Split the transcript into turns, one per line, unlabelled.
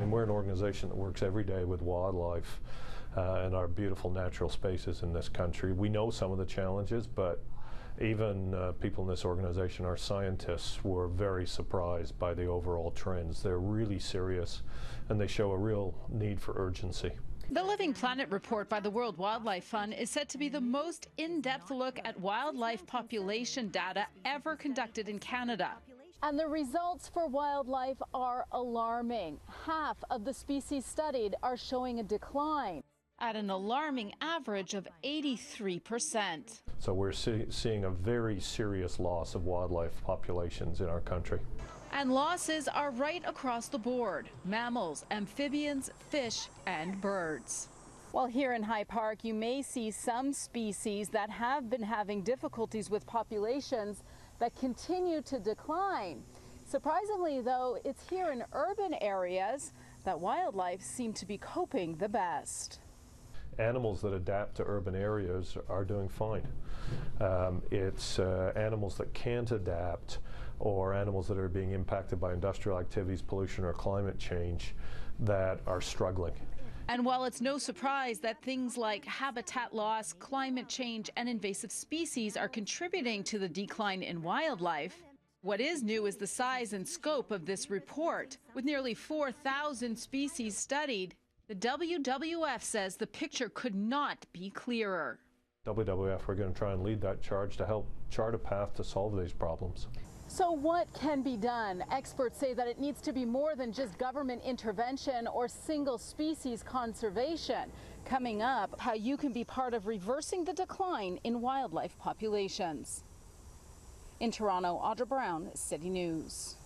And we're an organization that works every day with wildlife and our beautiful natural spaces in this country. We know some of the challenges, but even people in this organization, our scientists, were very surprised by the overall trends. They're really serious, and they show a real need for urgency.
The Living Planet report by the World Wildlife Fund is said to be the most in-depth look at wildlife population data ever conducted in Canada.
And the results for wildlife are alarming. Half of the species studied are showing a decline,
at an alarming average of 83%.
So we're seeing a very serious loss of wildlife populations in our country.
And losses are right across the board: mammals, amphibians, fish, and birds.
Well, here in High Park, you may see some species that have been having difficulties with populations that continue to decline. Surprisingly, though, it's here in urban areas that wildlife seem to be coping the best.
Animals that adapt to urban areas are doing fine. It's animals that can't adapt, or animals that are being impacted by industrial activities, pollution, or climate change that are struggling.
And while it's no surprise that things like habitat loss, climate change, and invasive species are contributing to the decline in wildlife, what is new is the size and scope of this report. With nearly 4,000 species studied, the WWF says the picture could not be clearer.
WWF, we're going to try and lead that charge to help chart a path to solve these problems.
So what can be done? Experts say that it needs to be more than just government intervention or single species conservation. Coming up, how you can be part of reversing the decline in wildlife populations. In Toronto, Audra Brown, City News.